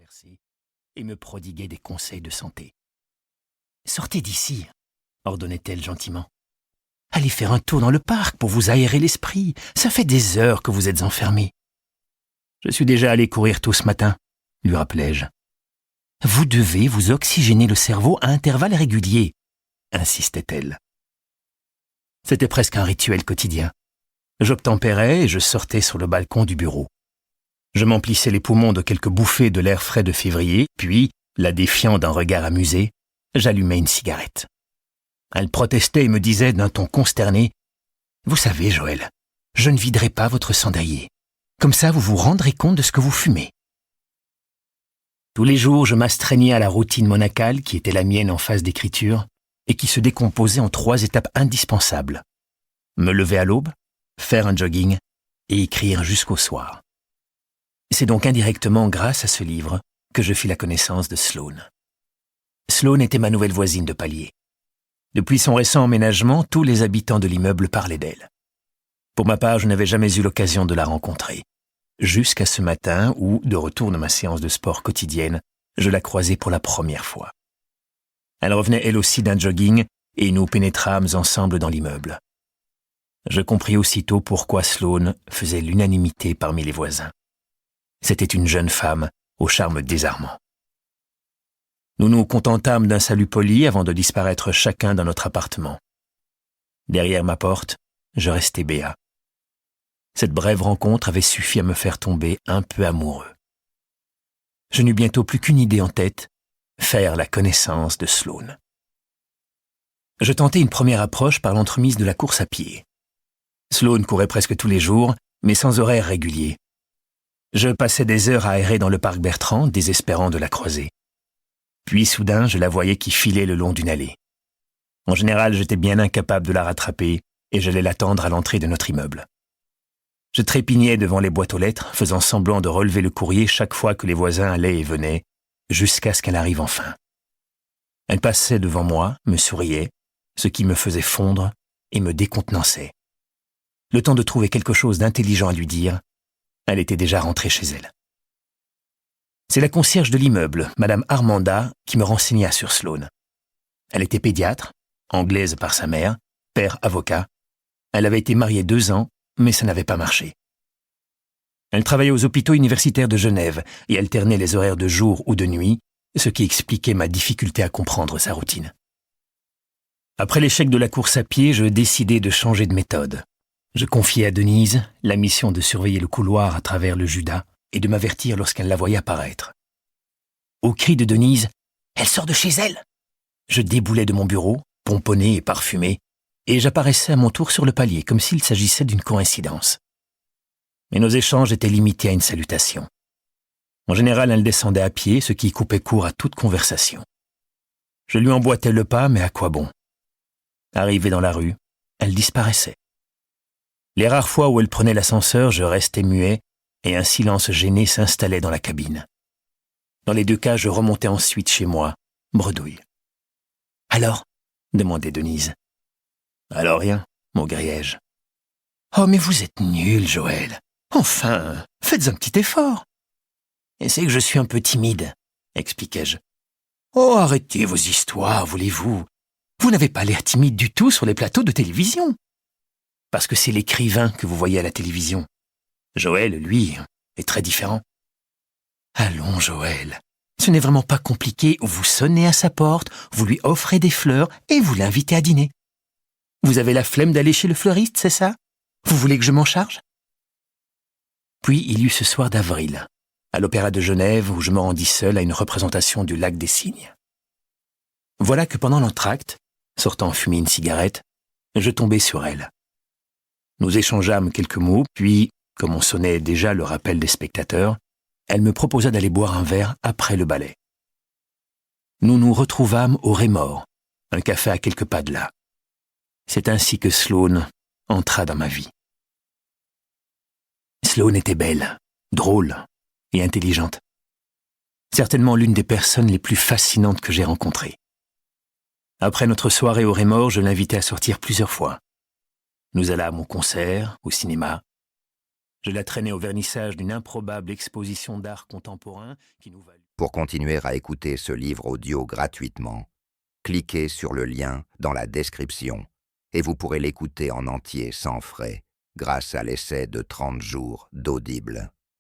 converser et me prodiguait des conseils de santé. « Sortez d'ici », ordonnait-elle gentiment. « Allez faire un tour dans le parc pour vous aérer l'esprit. Ça fait des heures que vous êtes enfermé. »« Je suis déjà allé courir tôt ce matin », lui rappelai-je. « Vous devez vous oxygéner le cerveau à intervalles réguliers », insistait-elle. C'était presque un rituel quotidien. J'obtempérais et je sortais sur le balcon du bureau. Je m'emplissais les poumons de quelques bouffées de l'air frais de février, puis, la défiant d'un regard amusé, j'allumais une cigarette. Elle protestait et me disait d'un ton consterné « Vous savez, Joël, je ne viderai pas votre cendrier. Comme ça, vous vous rendrez compte de ce que vous fumez. » Tous les jours, je m'astreignais à la routine monacale qui était la mienne en phase d'écriture et qui se décomposait en 3 étapes indispensables. Me lever à l'aube, faire un jogging et écrire jusqu'au soir. C'est donc indirectement grâce à ce livre que je fis la connaissance de Sloane. Sloane était ma nouvelle voisine de palier. Depuis son récent emménagement, tous les habitants de l'immeuble parlaient d'elle. Pour ma part, je n'avais jamais eu l'occasion de la rencontrer. Jusqu'à ce matin où, de retour de ma séance de sport quotidienne, je la croisai pour la première fois. Elle revenait elle aussi d'un jogging et nous pénétrâmes ensemble dans l'immeuble. Je compris aussitôt pourquoi Sloane faisait l'unanimité parmi les voisins. C'était une jeune femme au charme désarmant. Nous nous contentâmes d'un salut poli avant de disparaître chacun dans notre appartement. Derrière ma porte, je restai béat. Cette brève rencontre avait suffi à me faire tomber un peu amoureux. Je n'eus bientôt plus qu'une idée en tête, faire la connaissance de Sloane. Je tentai une première approche par l'entremise de la course à pied. Sloane courait presque tous les jours, mais sans horaire régulier. Je passais des heures à errer dans le parc Bertrand, désespérant de la croiser. Puis soudain, je la voyais qui filait le long d'une allée. En général, j'étais bien incapable de la rattraper et j'allais l'attendre à l'entrée de notre immeuble. Je trépignais devant les boîtes aux lettres, faisant semblant de relever le courrier chaque fois que les voisins allaient et venaient, jusqu'à ce qu'elle arrive enfin. Elle passait devant moi, me souriait, ce qui me faisait fondre et me décontenançait. Le temps de trouver quelque chose d'intelligent à lui dire, elle était déjà rentrée chez elle. C'est la concierge de l'immeuble, Madame Armanda, qui me renseigna sur Sloane. Elle était pédiatre, anglaise par sa mère, père avocat. Elle avait été mariée 2 ans, mais ça n'avait pas marché. Elle travaillait aux hôpitaux universitaires de Genève et alternait les horaires de jour ou de nuit, ce qui expliquait ma difficulté à comprendre sa routine. Après l'échec de la course à pied, je décidai de changer de méthode. Je confiai à Denise la mission de surveiller le couloir à travers le Judas et de m'avertir lorsqu'elle la voyait apparaître. Au cri de Denise, « Elle sort de chez elle !» Je déboulais de mon bureau, pomponné et parfumé, et j'apparaissais à mon tour sur le palier, comme s'il s'agissait d'une coïncidence. Mais nos échanges étaient limités à une salutation. En général, elle descendait à pied, ce qui coupait court à toute conversation. Je lui emboîtais le pas, mais à quoi bon? Arrivée dans la rue, elle disparaissait. Les rares fois où elle prenait l'ascenseur, je restais muet, et un silence gêné s'installait dans la cabine. Dans les 2 cas, je remontais ensuite chez moi, bredouille. « Alors ?» demandait Denise. « Alors rien, maugréai-je. »« Oh, mais vous êtes nul, Joël. Enfin, faites un petit effort. »« Et c'est que je suis un peu timide, » expliquai-je. « Oh, arrêtez vos histoires, voulez-vous. Vous n'avez pas l'air timide du tout sur les plateaux de télévision. Parce que c'est l'écrivain que vous voyez à la télévision. Joël, lui, est très différent. »« Allons, Joël. Ce n'est vraiment pas compliqué. Vous sonnez à sa porte, vous lui offrez des fleurs et vous l'invitez à dîner. Vous avez la flemme d'aller chez le fleuriste, c'est ça? Vous voulez que je m'en charge? » Puis il y eut ce soir d'avril, à l'Opéra de Genève, où je me rendis seul à une représentation du Lac des Cygnes. Voilà que pendant l'entracte, sortant fumer une cigarette, je tombai sur elle. Nous échangeâmes quelques mots, puis, comme on sonnait déjà le rappel des spectateurs, elle me proposa d'aller boire un verre après le ballet. Nous nous retrouvâmes au Rémor, un café à quelques pas de là. C'est ainsi que Sloane entra dans ma vie. Sloane était belle, drôle et intelligente. Certainement l'une des personnes les plus fascinantes que j'ai rencontrées. Après notre soirée au Rémor, je l'invitai à sortir plusieurs fois. Nous allâmes au concert, au cinéma. Je la traînai au vernissage d'une improbable exposition d'art contemporain qui nous valut Pour continuer à écouter ce livre audio gratuitement, cliquez sur le lien dans la description et vous pourrez l'écouter en entier sans frais grâce à l'essai de 30 jours d'Audible.